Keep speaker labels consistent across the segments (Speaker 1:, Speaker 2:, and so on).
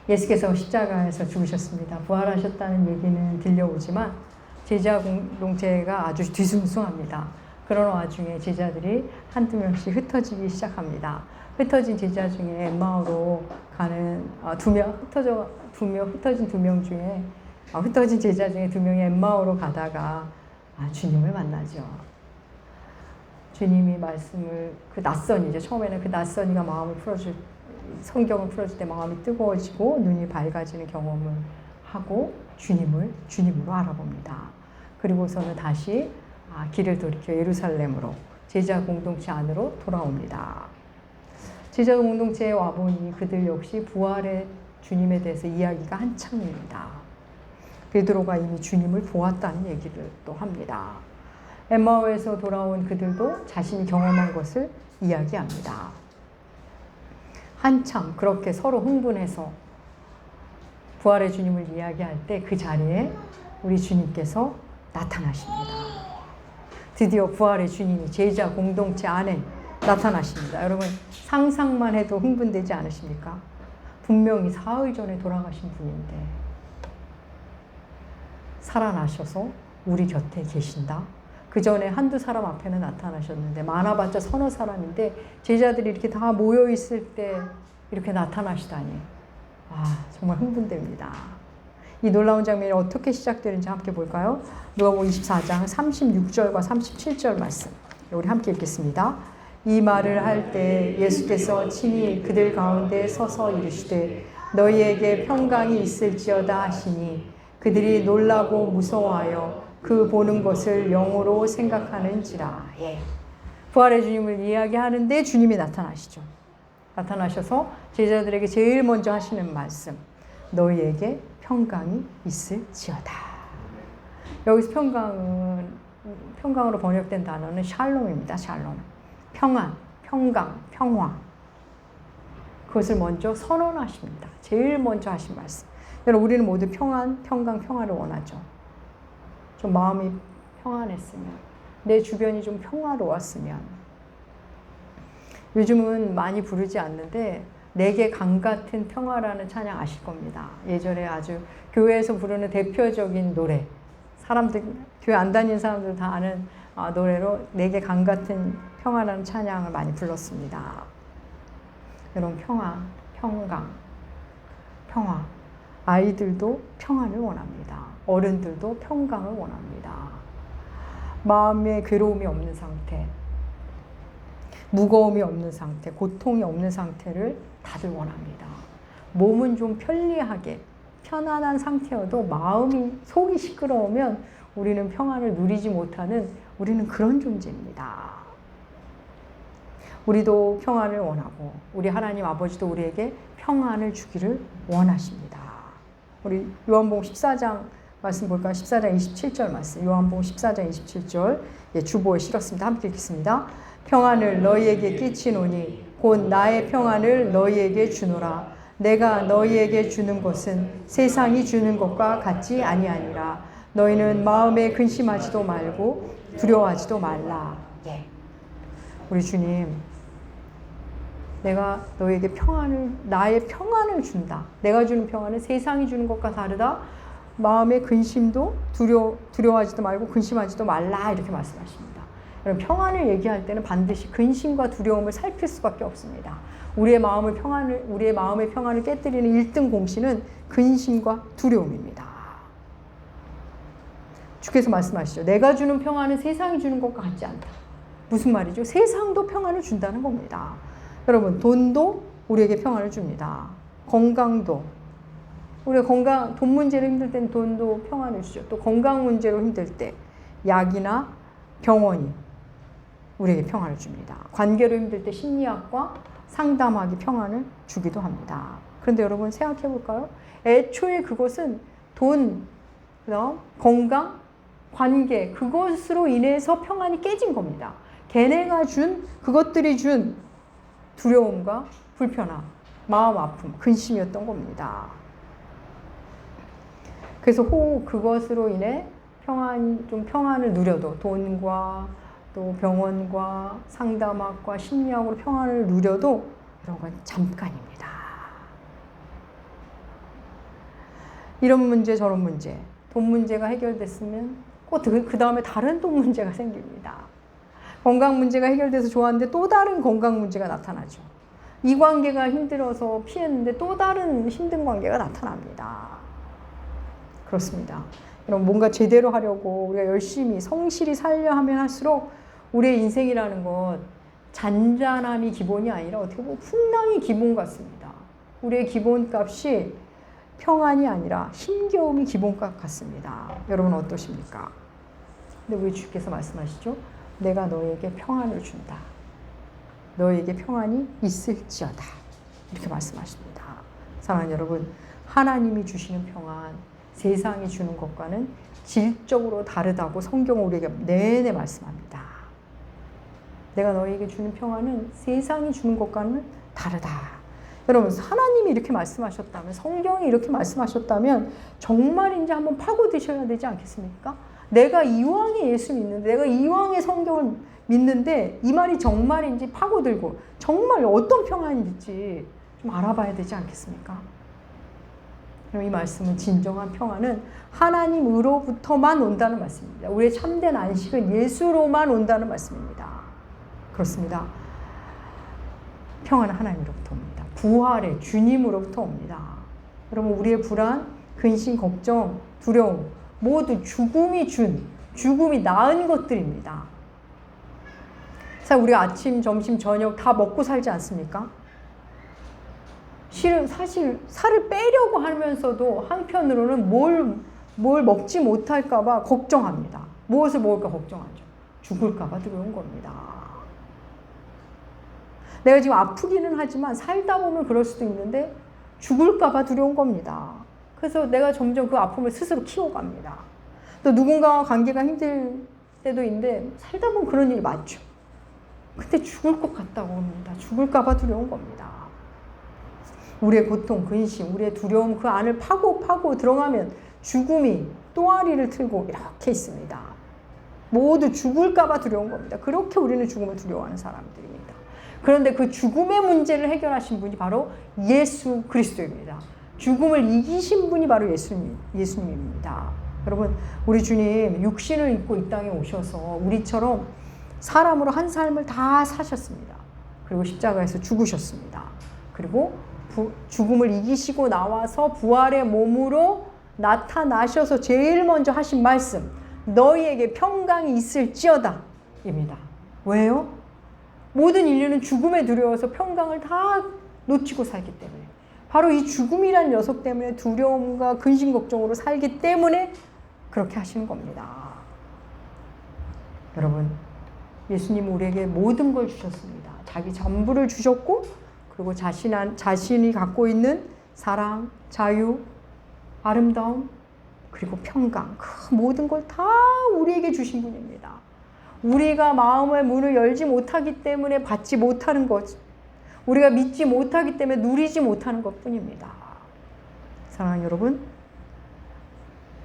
Speaker 1: 예수께서 십자가에서 죽으셨습니다. 부활하셨다는 얘기는 들려오지만 제자 공동체가 아주 뒤숭숭합니다. 그런 와중에 제자들이 한두 명씩 흩어지기 시작합니다. 흩어진 제자 중에 엠마오로 가는 흩어진 두 명 중에 흩어진 제자 중에 두 명이 엠마오로 가다가 주님을 만나죠. 주님이 말씀을 낯선이죠. 처음에는 그 낯선이가 성경을 풀어줄 때 마음이 뜨거워지고 눈이 밝아지는 경험을 하고 주님으로 알아봅니다. 그리고서는 다시 길을 돌이켜 예루살렘으로 제자 공동체 안으로 돌아옵니다. 제자 공동체에 와보니 그들 역시 부활의 주님에 대해서 이야기가 한창입니다. 베드로가 이미 주님을 보았다는 얘기를 또 합니다. 엠마오에서 돌아온 그들도 자신이 경험한 것을 이야기합니다. 한참 그렇게 서로 흥분해서 부활의 주님을 이야기할 때 그 자리에 우리 주님께서 나타나십니다. 드디어 부활의 주님이 제자 공동체 안에 나타나십니다. 여러분 상상만 해도 흥분되지 않으십니까? 분명히 사흘 전에 돌아가신 분인데 살아나셔서 우리 곁에 계신다. 그 전에 한두 사람 앞에는 나타나셨는데 많아봤자 서너 사람인데 제자들이 이렇게 다 모여있을 때 이렇게 나타나시다니 정말 흥분됩니다. 이 놀라운 장면이 어떻게 시작되는지 함께 볼까요? 누가복음 24장 36절과 37절 말씀 우리 함께 읽겠습니다. 이 말을 할 때 예수께서 친히 그들 가운데 서서 이르시되 너희에게 평강이 있을지어다 하시니 그들이 놀라고 무서워하여 그 보는 것을 영으로 생각하는지라. 부활의 주님을 이야기하는데 주님이 나타나시죠. 나타나셔서 제자들에게 제일 먼저 하시는 말씀, 너희에게 평강이 있을지어다. 여기서 평강으로 번역된 단어는 샬롬입니다. 샬롬. 평안, 평강, 평화. 그것을 먼저 선언하십니다. 제일 먼저 하신 말씀. 여러분 우리는 모두 평안, 평강, 평화를 원하죠. 좀 마음이 평안했으면, 내 주변이 좀 평화로웠으면. 요즘은 많이 부르지 않는데 내게 강 같은 평화라는 찬양 아실 겁니다. 예전에 아주 교회에서 부르는 대표적인 노래, 사람들 교회 안 다니는 사람들 다 아는 노래로 내게 강 같은 평화라는 찬양을 많이 불렀습니다. 여러분 평화, 평강, 평화. 아이들도 평안을 원합니다. 어른들도 평강을 원합니다. 마음에 괴로움이 없는 상태, 무거움이 없는 상태, 고통이 없는 상태를 다들 원합니다. 몸은 좀 편리하게, 편안한 상태여도 마음이, 속이 시끄러우면 우리는 평안을 누리지 못하는 우리는 그런 존재입니다. 우리도 평안을 원하고 우리 하나님 아버지도 우리에게 평안을 주기를 원하십니다. 우리 요한복음 14장 말씀 볼까요? 14장 27절 말씀. 요한복음 14장 27절. 주보에 실었습니다. 함께 읽겠습니다. 평안을 너희에게 끼치노니 곧 나의 평안을 너희에게 주노라. 내가 너희에게 주는 것은 세상이 주는 것과 같지 아니하니라. 너희는 마음에 근심하지도 말고 두려워하지도 말라. 우리 주님, 내가 너에게 나의 평안을 준다. 내가 주는 평안은 세상이 주는 것과 다르다. 마음의 근심도 두려워하지도 말고 근심하지도 말라. 이렇게 말씀하십니다. 여러분, 평안을 얘기할 때는 반드시 근심과 두려움을 살필 수밖에 없습니다. 우리의 마음의 평안을 깨뜨리는 1등 공신은 근심과 두려움입니다. 주께서 말씀하시죠. 내가 주는 평안은 세상이 주는 것과 같지 않다. 무슨 말이죠? 세상도 평안을 준다는 겁니다. 여러분, 돈도 우리에게 평안을 줍니다. 건강도. 우리가 돈 문제로 힘들 때는 돈도 평안을 주죠. 또 건강 문제로 힘들 때 약이나 병원이 우리에게 평안을 줍니다. 관계로 힘들 때 심리학과 상담학이 평안을 주기도 합니다. 그런데 여러분 생각해 볼까요? 애초에 그것은 돈, 그다음 건강, 관계, 그것으로 인해서 평안이 깨진 겁니다. 그것들이 준 두려움과 불편함, 마음 아픔, 근심이었던 겁니다. 그래서 그것으로 인해 평안을 누려도 돈과 또 병원과 상담학과 심리학으로 평안을 누려도 이런 건 잠깐입니다. 이런 문제 저런 문제, 돈 문제가 해결됐으면 꼭 그 다음에 다른 돈 문제가 생깁니다. 건강 문제가 해결돼서 좋았는데 또 다른 건강 문제가 나타나죠. 이 관계가 힘들어서 피했는데 또 다른 힘든 관계가 나타납니다. 그렇습니다. 여러분, 뭔가 제대로 하려고 우리가 열심히 성실히 살려 하면 할수록 우리의 인생이라는 것 잔잔함이 기본이 아니라 어떻게 보면 풍랑이 기본 같습니다. 우리의 기본값이 평안이 아니라 힘겨움이 기본값 같습니다. 여러분 어떠십니까? 근데 우리 주께서 말씀하시죠. 내가 너에게 평안을 준다. 너에게 평안이 있을지어다. 이렇게 말씀하십니다. 사랑하는 여러분, 하나님이 주시는 평안, 세상이 주는 것과는 질적으로 다르다고 성경은 우리에게 내내 말씀합니다. 내가 너에게 주는 평안은 세상이 주는 것과는 다르다. 여러분, 하나님이 이렇게 말씀하셨다면, 성경이 이렇게 말씀하셨다면 정말인지 한번 파고드셔야 되지 않겠습니까? 내가 이왕에 예수 믿는데, 내가 이왕에 성경을 믿는데 이 말이 정말인지 파고들고 정말 어떤 평안일지 좀 알아봐야 되지 않겠습니까? 이 말씀은 진정한 평안은 하나님으로부터만 온다는 말씀입니다. 우리의 참된 안식은 예수로만 온다는 말씀입니다. 그렇습니다. 평안은 하나님으로부터 옵니다. 부활의 주님으로부터 옵니다. 여러분, 우리의 불안, 근심, 걱정, 두려움 모두 죽음이 낳은 것들입니다. 우리가 아침, 점심, 저녁 다 먹고 살지 않습니까? 사실 살을 빼려고 하면서도 한편으로는 뭘 먹지 못할까봐 걱정합니다. 무엇을 먹을까 걱정하죠. 죽을까봐 두려운 겁니다. 내가 지금 아프기는 하지만 살다 보면 그럴 수도 있는데 죽을까봐 두려운 겁니다. 그래서 내가 점점 그 아픔을 스스로 키워갑니다. 또 누군가와 관계가 힘들 때도 있는데 살다 보면 그런 일이 많죠. 근데 죽을 것 같다고 합니다. 죽을까봐 두려운 겁니다. 우리의 고통, 근심, 우리의 두려움 그 안을 파고 들어가면 죽음이 또아리를 틀고 이렇게 있습니다. 모두 죽을까봐 두려운 겁니다. 그렇게 우리는 죽음을 두려워하는 사람들입니다. 그런데 그 죽음의 문제를 해결하신 분이 바로 예수 그리스도입니다. 죽음을 이기신 분이 바로 예수님입니다. 여러분, 우리 주님 육신을 입고 이 땅에 오셔서 우리처럼 사람으로 한 삶을 다 사셨습니다. 그리고 십자가에서 죽으셨습니다. 그리고 죽음을 이기시고 나와서 부활의 몸으로 나타나셔서 제일 먼저 하신 말씀, 너희에게 평강이 있을지어다 입니다. 왜요? 모든 인류는 죽음에 두려워서 평강을 다 놓치고 살기 때문에, 바로 이 죽음이란 녀석 때문에 두려움과 근심 걱정으로 살기 때문에 그렇게 하시는 겁니다. 여러분, 예수님은 우리에게 모든 걸 주셨습니다. 자기 전부를 주셨고, 그리고 자신이 갖고 있는 사랑, 자유, 아름다움, 그리고 평강, 그 모든 걸 다 우리에게 주신 분입니다. 우리가 마음의 문을 열지 못하기 때문에 받지 못하는 것, 우리가 믿지 못하기 때문에 누리지 못하는 것뿐입니다. 사랑하는 여러분,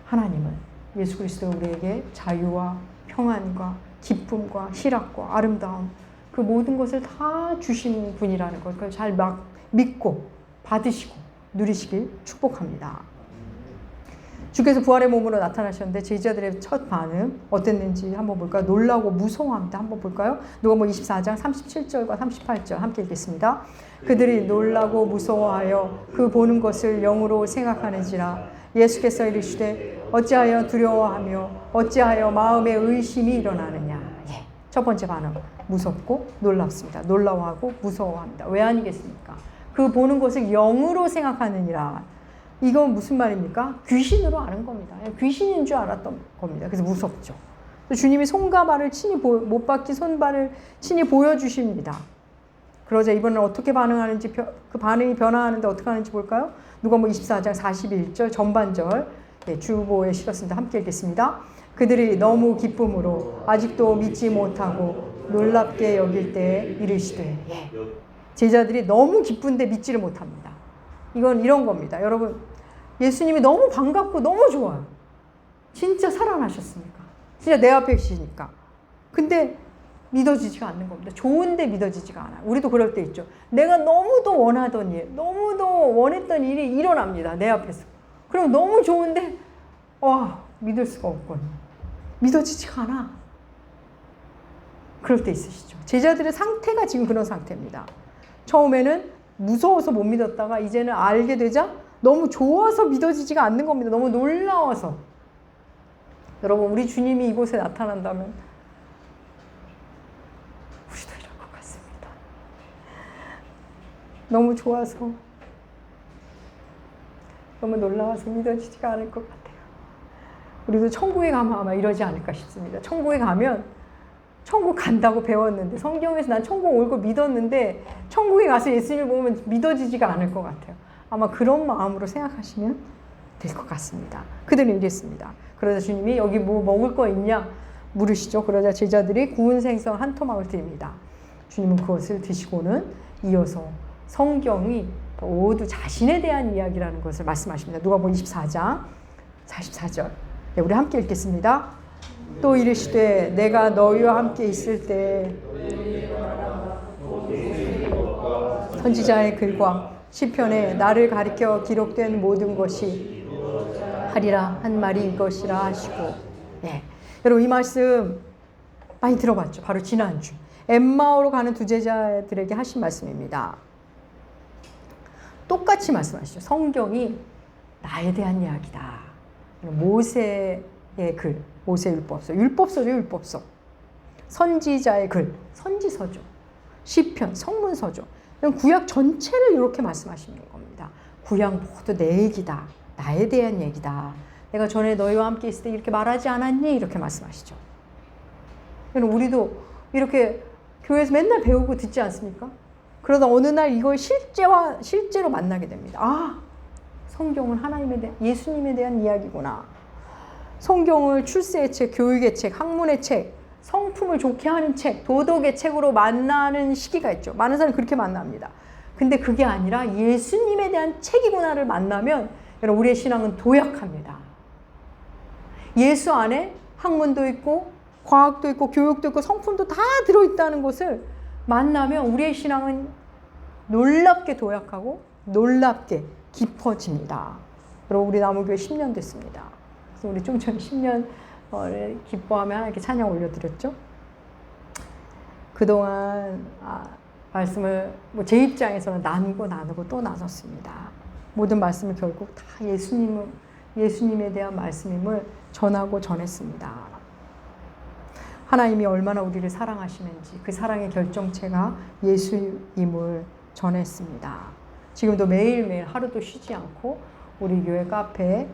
Speaker 1: 하나님은 예수 그리스도 우리에게 자유와 평안과 기쁨과 희락과 아름다움, 그 모든 것을 다 주신 분이라는 것, 그걸 잘 믿고 받으시고 누리시길 축복합니다. 주께서 부활의 몸으로 나타나셨는데 제자들의 첫 반응 어땠는지 한번 볼까요? 놀라고 무서워합니다. 한번 볼까요? 누가복음 24장 37절과 38절 함께 읽겠습니다. 그들이 놀라고 무서워하여 그 보는 것을 영으로 생각하는지라. 예수께서 이르시되 어찌하여 두려워하며 어찌하여 마음에 의심이 일어나느냐. 첫 번째 반응, 무섭고 놀랍습니다. 놀라워하고 무서워합니다. 왜 아니겠습니까? 그 보는 것을 영으로 생각하느니라. 이건 무슨 말입니까? 귀신으로 아는 겁니다. 귀신인 줄 알았던 겁니다. 그래서 무섭죠. 주님이 손과 발을 친히 못 박힌 손발을 친히 보여주십니다. 그러자 이번엔 어떻게 반응하는지, 그 반응이 변화하는데 어떻게 하는지 볼까요? 누가복음 24장 41절 전반절 주보에 실었습니다. 함께 읽겠습니다. 그들이 너무 기쁨으로 아직도 믿지 못하고 놀랍게 여길 때 이르시되. 제자들이 너무 기쁜데 믿지를 못합니다. 이건 이런 겁니다. 여러분, 예수님이 너무 반갑고 너무 좋아요. 진짜 살아나셨으니까. 진짜 내 앞에 계시니까. 근데 믿어지지가 않는 겁니다. 좋은데 믿어지지가 않아요. 우리도 그럴 때 있죠. 내가 너무도 원하던 일, 너무도 원했던 일이 일어납니다. 내 앞에서. 그럼 너무 좋은데 믿을 수가 없군. 믿어지지가 않아. 그럴 때 있으시죠. 제자들의 상태가 지금 그런 상태입니다. 처음에는 무서워서 못 믿었다가 이제는 알게 되자 너무 좋아서 믿어지지가 않는 겁니다. 너무 놀라워서. 여러분, 우리 주님이 이곳에 나타난다면 우리도 이럴 것 같습니다. 너무 좋아서, 너무 놀라워서 믿어지지가 않을 것 같아요. 우리도 천국에 가면 아마 이러지 않을까 싶습니다. 천국에 가면 천국 간다고 배웠는데, 성경에서 난 천국 올 거 믿었는데 천국에 가서 예수님을 보면 믿어지지가 않을 것 같아요. 아마 그런 마음으로 생각하시면 될 것 같습니다. 그들은 이랬습니다. 그러자 주님이 여기 뭐 먹을 거 있냐 물으시죠. 그러자 제자들이 구운 생선 한 토막을 드립니다. 주님은 그것을 드시고는 이어서 성경이 모두 자신에 대한 이야기라는 것을 말씀하십니다. 누가복음 24장 44절. 네, 우리 함께 읽겠습니다. 또 이르시되 내가 너희와 함께 있을 때 선지자의 글과 시편에 나를 가리켜 기록된 모든 것이 하리라 한 말이 이것이라 하시고. 네. 여러분, 이 말씀 많이 들어봤죠. 바로 지난주 엠마오로 가는 두 제자들에게 하신 말씀입니다. 똑같이 말씀하시죠. 성경이 나에 대한 이야기다. 모세의 글, 모세 율법서, 율법서죠, 율법서. 선지자의 글, 선지서죠. 시편, 성문서죠. 구약 전체를 이렇게 말씀하시는 겁니다. 구약 모두 내 얘기다. 나에 대한 얘기다. 내가 전에 너희와 함께 있을 때 이렇게 말하지 않았니? 이렇게 말씀하시죠. 우리도 이렇게 교회에서 맨날 배우고 듣지 않습니까? 그러다 어느 날 이걸 실제로 만나게 됩니다. 성경은 하나님에 대한, 예수님에 대한 이야기구나. 성경을 출세의 책, 교육의 책, 학문의 책, 성품을 좋게 하는 책, 도덕의 책으로 만나는 시기가 있죠. 많은 사람이 그렇게 만납니다. 근데 그게 아니라 예수님에 대한 책이구나를 만나면 여러분, 우리의 신앙은 도약합니다. 예수 안에 학문도 있고 과학도 있고 교육도 있고 성품도 다 들어있다는 것을 만나면 우리의 신앙은 놀랍게 도약하고 놀랍게 깊어집니다. 여러분, 우리 나무교회 10년 됐습니다. 그래서 우리 좀 전에 10년 기뻐하며 하나님께 찬양 올려드렸죠. 그동안 말씀을 제 입장에서는 나누고 또 나눴습니다. 모든 말씀을 결국 다 예수님에 대한 말씀임을 전하고 전했습니다. 하나님이 얼마나 우리를 사랑하시는지 그 사랑의 결정체가 예수임을 전했습니다. 지금도 매일매일 하루도 쉬지 않고 우리 교회 카페에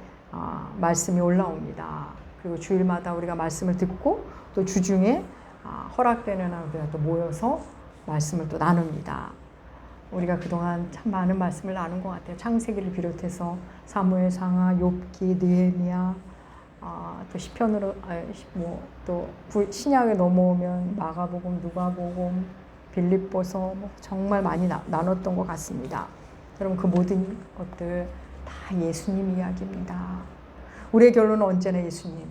Speaker 1: 말씀이 올라옵니다. 그리고 주일마다 우리가 말씀을 듣고 또 주중에 허락되는 한 우리가 또 모여서 말씀을 또 나눕니다. 우리가 그동안 참 많은 말씀을 나눈 것 같아요. 창세기를 비롯해서 사무엘상하, 욥기, 느헤미야, 또 시편으로 또 신약에 넘어오면 마가복음, 누가복음, 빌립보서 정말 많이 나눴던 것 같습니다. 여러분, 그 모든 것들 다 예수님 이야기입니다. 우리의 결론은 언제나 예수님,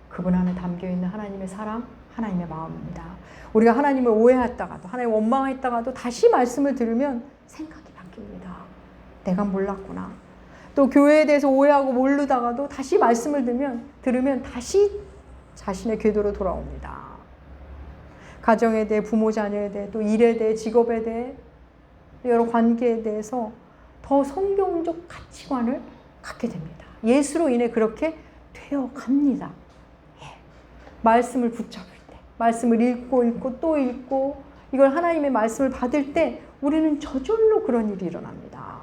Speaker 1: 그분 안에 담겨있는 하나님의 사랑, 하나님의 마음입니다. 우리가 하나님을 오해했다가도 하나님 원망했다가도 다시 말씀을 들으면 생각이 바뀝니다. 내가 몰랐구나. 또 교회에 대해서 오해하고 모르다가도 다시 말씀을 들으면 다시 자신의 궤도로 돌아옵니다. 가정에 대해, 부모 자녀에 대해, 또 일에 대해, 직업에 대해, 여러 관계에 대해서 더 성경적 가치관을 갖게 됩니다. 예수로 인해 그렇게 되어갑니다. 말씀을 붙잡을 때, 말씀을 읽고 또 읽고 이걸 하나님의 말씀을 받을 때 우리는 저절로 그런 일이 일어납니다.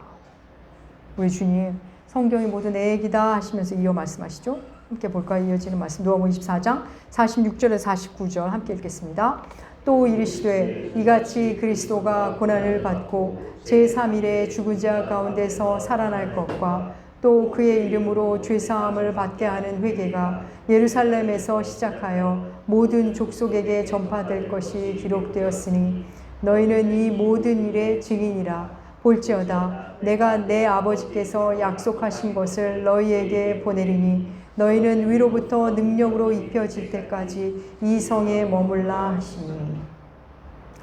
Speaker 1: 우리 주님, 성경이 모두 내 얘기다 하시면서 이어 말씀하시죠. 함께 볼까요? 이어지는 말씀 누가복음 24장 46절에서 49절 함께 읽겠습니다. 또 이르시되 이같이 그리스도가 고난을 받고 제3일에 죽은 자 가운데서 살아날 것과 또 그의 이름으로 죄사함을 받게 하는 회개가 예루살렘에서 시작하여 모든 족속에게 전파될 것이 기록되었으니 너희는 이 모든 일의 증인이라. 볼지어다 내가 내 아버지께서 약속하신 것을 너희에게 보내리니 너희는 위로부터 능력으로 입혀질 때까지 이 성에 머물라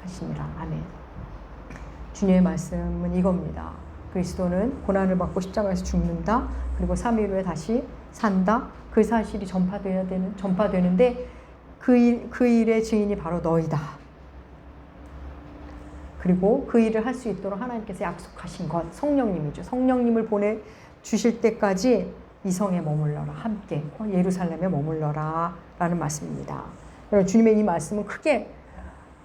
Speaker 1: 하시니라. 아멘. 주님의 말씀은 이겁니다. 그리스도는 고난을 받고 십자가에서 죽는다. 그리고 3일 후에 다시 산다. 그 사실이 전파되는데 그 일의 증인이 바로 너희다. 그리고 그 일을 할 수 있도록 하나님께서 약속하신 것, 성령님이죠. 성령님을 보내주실 때까지 이 성에 머물러라. 함께 예루살렘에 머물러라 라는 말씀입니다. 여러분, 주님의 이 말씀은 크게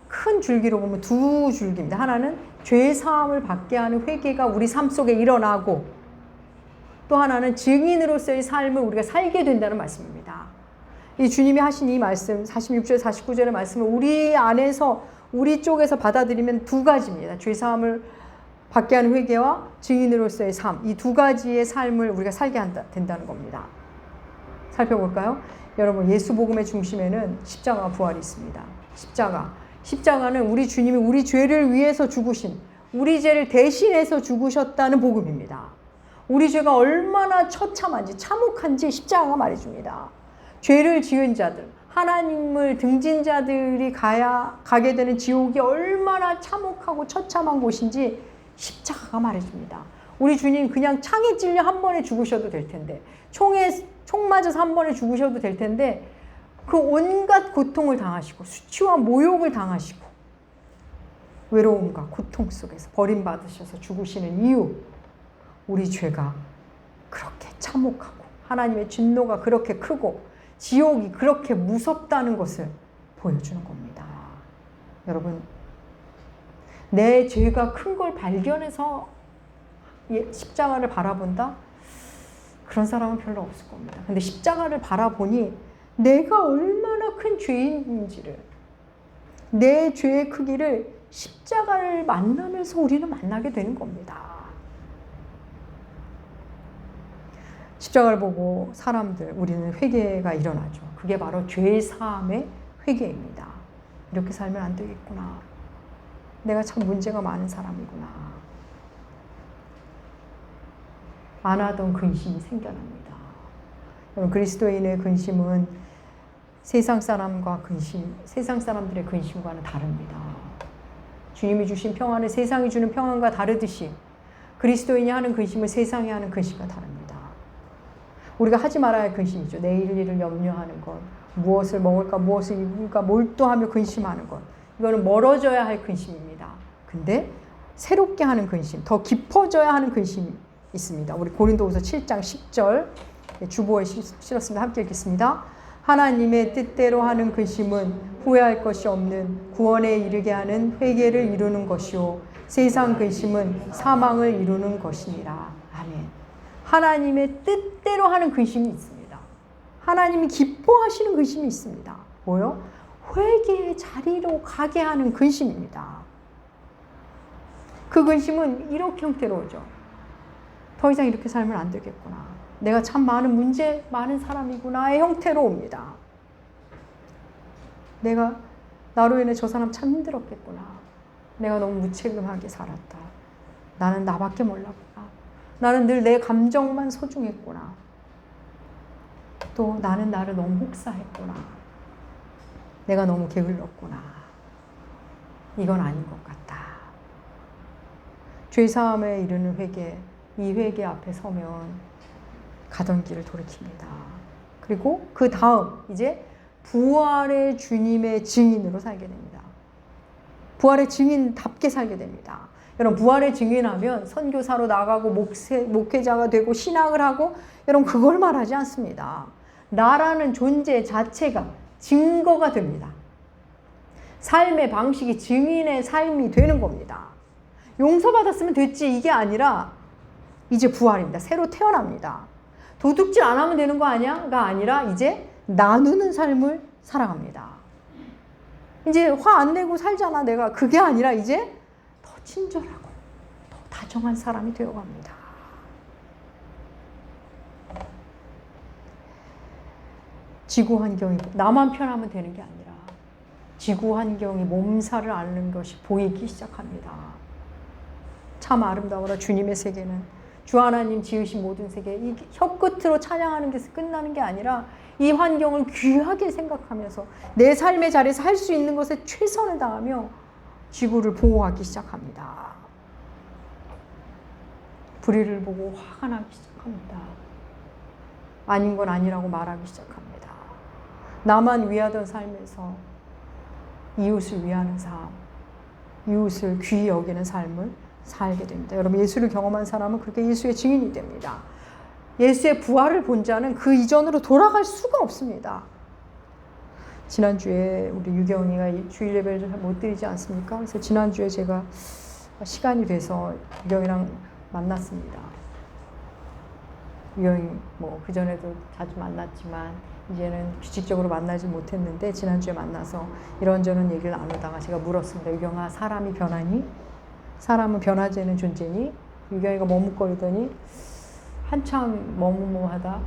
Speaker 1: 큰 줄기로 보면 두 줄기입니다. 하나는 죄사함을 받게 하는 회개가 우리 삶 속에 일어나고, 또 하나는 증인으로서의 삶을 우리가 살게 된다는 말씀입니다. 이 주님이 하신 이 말씀, 46절, 49절의 말씀을 우리 안에서, 우리 쪽에서 받아들이면 두 가지입니다. 죄사함을 받게 하는 회개와 증인으로서의 삶, 이 두 가지의 삶을 우리가 살게 된다는 겁니다. 살펴볼까요? 여러분, 예수 복음의 중심에는 십자가와 부활이 있습니다. 십자가는 우리 주님이 우리 죄를 위해서 죽으신, 우리 죄를 대신해서 죽으셨다는 복음입니다. 우리 죄가 얼마나 처참한지, 참혹한지 십자가가 말해줍니다. 죄를 지은 자들, 하나님을 등진 자들이 가게 되는 지옥이 얼마나 참혹하고 처참한 곳인지 십자가가 말해줍니다. 우리 주님 그냥 창에 찔려 한 번에 죽으셔도 될 텐데, 총 맞아서 한 번에 죽으셔도 될 텐데, 그 온갖 고통을 당하시고 수치와 모욕을 당하시고 외로움과 고통 속에서 버림받으셔서 죽으시는 이유, 우리 죄가 그렇게 참혹하고 하나님의 진노가 그렇게 크고 지옥이 그렇게 무섭다는 것을 보여주는 겁니다. 여러분, 내 죄가 큰 걸 발견해서 십자가를 바라본다? 그런 사람은 별로 없을 겁니다. 근데 십자가를 바라보니 내가 얼마나 큰 죄인인지를, 내 죄의 크기를 십자가를 만나면서 우리는 만나게 되는 겁니다. 십자가를 보고 우리는 회개가 일어나죠. 그게 바로 죄 사함의 회개입니다. 이렇게 살면 안 되겠구나. 내가 참 문제가 많은 사람이구나. 안 하던 근심이 생겨납니다. 여러분, 그리스도인의 근심은 세상 사람들의 근심과는 다릅니다. 주님이 주신 평안은 세상이 주는 평안과 다르듯이 그리스도인이 하는 근심은 세상이 하는 근심과 다릅니다. 우리가 하지 말아야 할 근심이죠. 내일 일을 염려하는 것, 무엇을 먹을까, 무엇을 입을까 몰두하며 근심하는 것. 이거는 멀어져야 할 근심입니다. 근데 새롭게 하는 근심, 더 깊어져야 하는 근심이 있습니다. 우리 고린도후서 7장 10절 주보에 실었습니다. 함께 읽겠습니다. 하나님의 뜻대로 하는 근심은 후회할 것이 없는 구원에 이르게 하는 회개를 이루는 것이요 세상 근심은 사망을 이루는 것이니라. 아멘. 하나님의 뜻대로 하는 근심이 있습니다. 하나님이 기뻐하시는 근심이 있습니다. 뭐요? 회개의 자리로 가게 하는 근심입니다. 그 근심은 이렇게 형태로우죠. 더 이상 이렇게 살면 안 되겠구나. 내가 참 많은 사람이구나의 형태로 옵니다. 내가 나로 인해 저 사람 참 힘들었겠구나. 내가 너무 무책임하게 살았다. 나는 나밖에 몰랐구나. 나는 늘 내 감정만 소중했구나. 또 나는 나를 너무 혹사했구나. 내가 너무 게을렀구나. 이건 아닌 것 같다. 죄사함에 이르는 회개, 이 회개 앞에 서면 가던 길을 돌이킵니다. 그리고 그 다음 이제 부활의 주님의 증인으로 살게 됩니다. 부활의 증인답게 살게 됩니다. 여러분, 부활의 증인하면 선교사로 나가고 목회자가 되고 신학을 하고, 여러분 그걸 말하지 않습니다. 나라는 존재 자체가 증거가 됩니다. 삶의 방식이 증인의 삶이 되는 겁니다. 용서받았으면 됐지 이게 아니라 이제 부활입니다. 새로 태어납니다. 도둑질 안 하면 되는 거 아니야?가 아니라 이제 나누는 삶을 살아갑니다. 이제 화 안 내고 살잖아 내가. 그게 아니라 이제 더 친절하고 더 다정한 사람이 되어갑니다. 지구 환경이 나만 편하면 되는 게 아니라 지구 환경이 몸살을 앓는 것이 보이기 시작합니다. 참 아름다워라 주님의 세계는. 주 하나님 지으신 모든 세계, 이 혀끝으로 찬양하는 게 끝나는 게 아니라 이 환경을 귀하게 생각하면서 내 삶의 자리에서 할 수 있는 것에 최선을 다하며 지구를 보호하기 시작합니다. 불의를 보고 화가 나기 시작합니다. 아닌 건 아니라고 말하기 시작합니다. 나만 위하던 삶에서 이웃을 위하는 삶, 이웃을 귀히 여기는 삶을 살게 됩니다. 여러분, 예수를 경험한 사람은 그렇게 예수의 증인이 됩니다. 예수의 부활을 본 자는 그 이전으로 돌아갈 수가 없습니다. 지난주에 우리 유경이가 주일 예배를 잘 못 드리지 않습니까? 그래서 지난주에 제가 시간이 돼서 유경이랑 만났습니다. 유경이 뭐 그전에도 자주 만났지만 이제는 규칙적으로 만나지 못했는데 지난주에 만나서 이런저런 얘기를 나누다가 제가 물었습니다. 유경아, 사람이 변하니? 사람은 변하지 않는 존재니? 유경이가 머뭇거리더니 한참 머뭇머뭇하다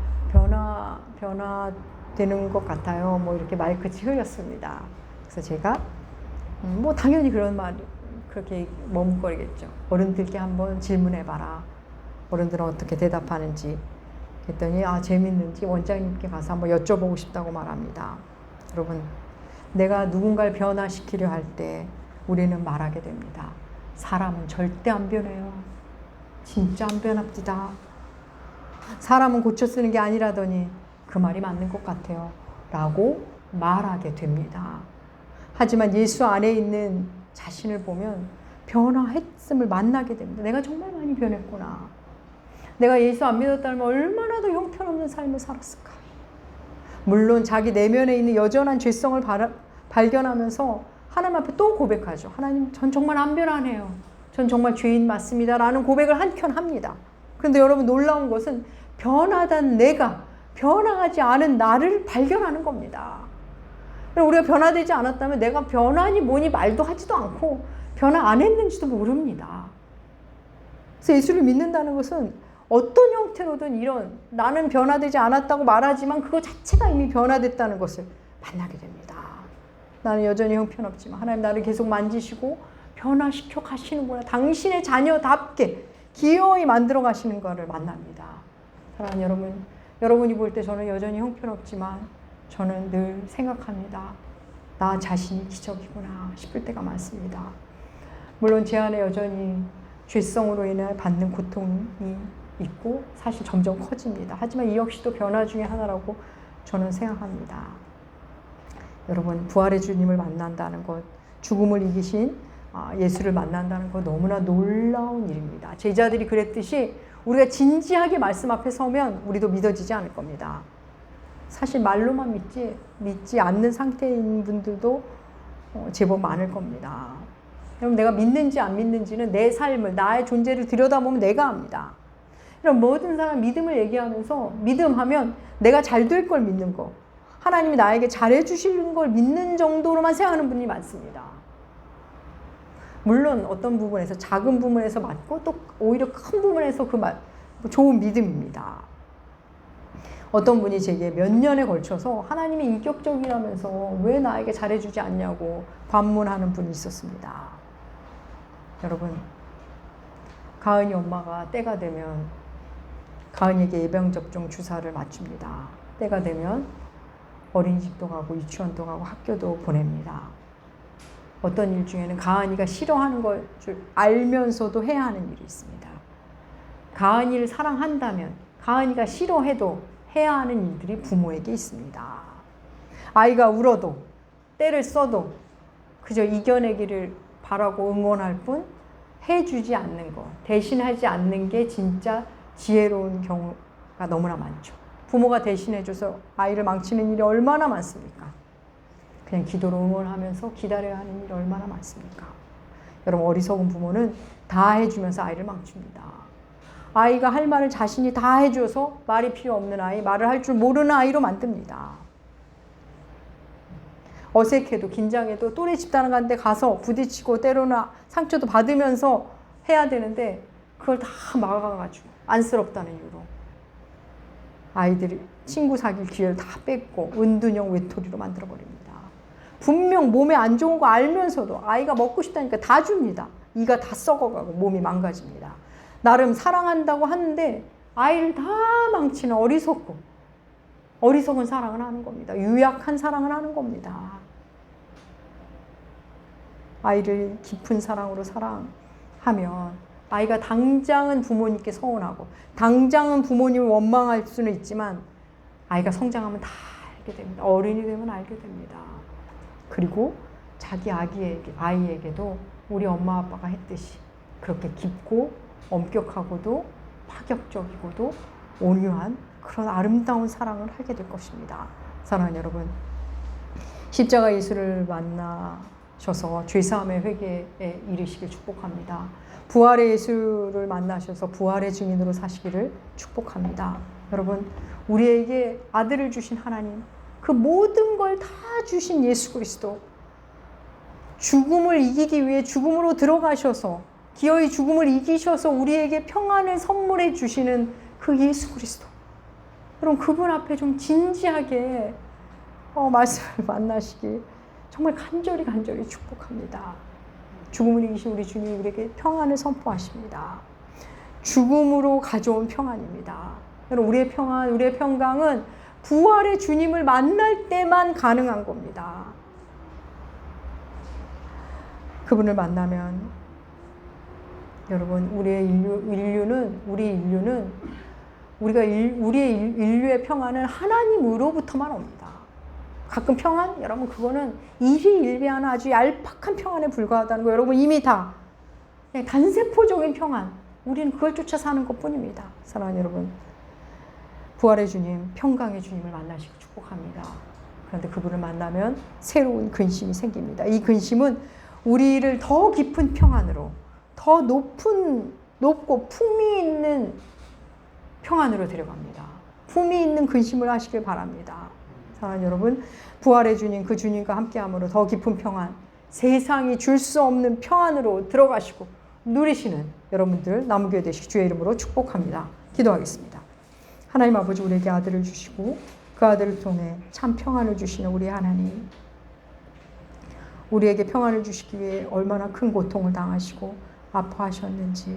Speaker 1: 변화되는 것 같아요. 뭐 이렇게 말끝이 흐렸습니다. 그래서 제가 뭐 당연히 그런 말 그렇게 머뭇거리겠죠. 어른들께 한번 질문해봐라. 어른들은 어떻게 대답하는지. 그랬더니 재밌는지 원장님께 가서 한번 여쭤보고 싶다고 말합니다. 여러분, 내가 누군가를 변화시키려 할 때 우리는 말하게 됩니다. 사람은 절대 안 변해요. 진짜 안 변합니다. 사람은 고쳐 쓰는 게 아니라더니 그 말이 맞는 것 같아요. 라고 말하게 됩니다. 하지만 예수 안에 있는 자신을 보면 변화했음을 만나게 됩니다. 내가 정말 많이 변했구나. 내가 예수 안 믿었다면 얼마나 더 형편없는 삶을 살았을까. 물론 자기 내면에 있는 여전한 죄성을 발견하면서 하나님 앞에 또 고백하죠. 하나님, 전 정말 안 변하네요. 전 정말 죄인 맞습니다. 라는 고백을 한켠 합니다. 그런데 여러분, 놀라운 것은 변하던 내가 변화하지 않은 나를 발견하는 겁니다. 우리가 변화되지 않았다면 내가 변하니 뭐니 말도 하지도 않고 변화 안 했는지도 모릅니다. 그래서 예수를 믿는다는 것은 어떤 형태로든 이런 나는 변화되지 않았다고 말하지만 그거 자체가 이미 변화됐다는 것을 만나게 됩니다. 나는 여전히 형편없지만 하나님 나를 계속 만지시고 변화시켜 가시는구나. 당신의 자녀답게 기어이 만들어 가시는 것을 만납니다. 사랑하는 여러분, 여러분이 볼 때 저는 여전히 형편없지만 저는 늘 생각합니다. 나 자신이 기적이구나 싶을 때가 많습니다. 물론 제 안에 여전히 죄성으로 인해 받는 고통이 있고 사실 점점 커집니다. 하지만 이 역시도 변화 중에 하나라고 저는 생각합니다. 여러분, 부활의 주님을 만난다는 것, 죽음을 이기신 예수를 만난다는 것 너무나 놀라운 일입니다. 제자들이 그랬듯이 우리가 진지하게 말씀 앞에 서면 우리도 믿어지지 않을 겁니다. 사실 말로만 믿지 않는 상태인 분들도 제법 많을 겁니다. 여러분, 내가 믿는지 안 믿는지는 내 삶을, 나의 존재를 들여다보면 내가 압니다. 그럼 모든 사람 믿음을 얘기하면서 믿음하면 내가 잘 될 걸 믿는 거, 하나님이 나에게 잘해 주시는 걸 믿는 정도로만 생각하는 분이 많습니다. 물론 어떤 부분에서 작은 부분에서 맞고 또 오히려 큰 부분에서 좋은 믿음입니다. 어떤 분이 제게 몇 년에 걸쳐서 하나님이 인격적이라면서 왜 나에게 잘해주지 않냐고 반문하는 분이 있었습니다. 여러분, 가은이 엄마가 때가 되면 가은이에게 예방접종 주사를 맞춥니다. 때가 되면 어린이집도 가고 유치원도 가고 학교도 보냅니다. 어떤 일 중에는 가은이가 싫어하는 걸 줄 알면서도 해야 하는 일이 있습니다. 가은이를 사랑한다면 가은이가 싫어해도 해야 하는 일들이 부모에게 있습니다. 아이가 울어도 때를 써도 그저 이겨내기를 바라고 응원할 뿐 해주지 않는 것, 대신하지 않는 게 진짜 지혜로운 경우가 너무나 많죠. 부모가 대신해줘서 아이를 망치는 일이 얼마나 많습니까? 그냥 기도로 응원하면서 기다려야 하는 일이 얼마나 많습니까? 여러분, 어리석은 부모는 다 해주면서 아이를 망칩니다. 아이가 할 말을 자신이 다 해줘서 말이 필요 없는 아이, 말을 할 줄 모르는 아이로 만듭니다. 어색해도 긴장해도 또래 집단 가는데 가서 부딪히고 때로는 상처도 받으면서 해야 되는데 그걸 다 막아가지고 안쓰럽다는 이유로 아이들이 친구 사귈 기회를 다 뺏고 은둔형 외톨이로 만들어버립니다. 분명 몸에 안 좋은 거 알면서도 아이가 먹고 싶다니까 다 줍니다. 이가 다 썩어가고 몸이 망가집니다. 나름 사랑한다고 하는데 아이를 다 망치는 어리석은 사랑을 하는 겁니다. 유약한 사랑을 하는 겁니다. 아이를 깊은 사랑으로 사랑하면 아이가 당장은 부모님께 서운하고 당장은 부모님을 원망할 수는 있지만 아이가 성장하면 다 알게 됩니다. 어른이 되면 알게 됩니다. 그리고 자기 아이에게도 우리 엄마 아빠가 했듯이 그렇게 깊고 엄격하고도 파격적이고도 온유한 그런 아름다운 사랑을 하게 될 것입니다. 사랑하는 여러분, 십자가 예수를 만나셔서 죄사함의 회개에 이르시길 축복합니다. 부활의 예수를 만나셔서 부활의 증인으로 사시기를 축복합니다. 여러분, 우리에게 아들을 주신 하나님, 그 모든 걸 다 주신 예수 그리스도, 죽음을 이기기 위해 죽음으로 들어가셔서 기어이 죽음을 이기셔서 우리에게 평안을 선물해 주시는 그 예수 그리스도, 여러분 그분 앞에 좀 진지하게 말씀을 만나시기 정말 간절히 축복합니다. 죽음을 이기신 우리 주님이 우리에게 평안을 선포하십니다. 죽음으로 가져온 평안입니다. 여러분 우리의 평안, 우리의 평강은 부활의 주님을 만날 때만 가능한 겁니다. 그분을 만나면 여러분 우리의 인류의 평안은 하나님으로부터만 옵니다. 가끔 평안? 여러분 그거는 일희일비하는 아주 얄팍한 평안에 불과하다는 거 여러분 이미 다 그냥 단세포적인 평안, 우리는 그걸 쫓아 사는 것뿐입니다. 사랑하는 여러분, 부활의 주님, 평강의 주님을 만나시고 축복합니다. 그런데 그분을 만나면 새로운 근심이 생깁니다. 이 근심은 우리를 더 깊은 평안으로, 더 높고 품위 있는 평안으로 데려갑니다. 품위 있는 근심을 하시길 바랍니다. 사랑하는 여러분, 부활의 주님, 그 주님과 함께함으로 더 깊은 평안, 세상이 줄 수 없는 평안으로 들어가시고 누리시는 여러분들 남은교회 되시기 주의 이름으로 축복합니다. 기도하겠습니다. 하나님 아버지, 우리에게 아들을 주시고 그 아들을 통해 참 평안을 주시는 우리 하나님, 우리에게 평안을 주시기 위해 얼마나 큰 고통을 당하시고 아파하셨는지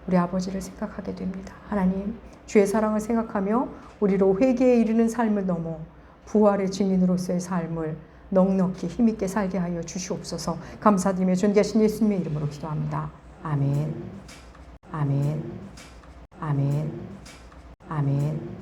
Speaker 1: 우리 아버지를 생각하게 됩니다. 하나님, 주의 사랑을 생각하며 우리로 회개에 이르는 삶을 넘어 부활의 증인으로서의 삶을 넉넉히 힘있게 살게 하여 주시옵소서. 감사드리며 존귀하신 예수님의 이름으로 기도합니다. 아멘. 아멘. 아멘. 아멘.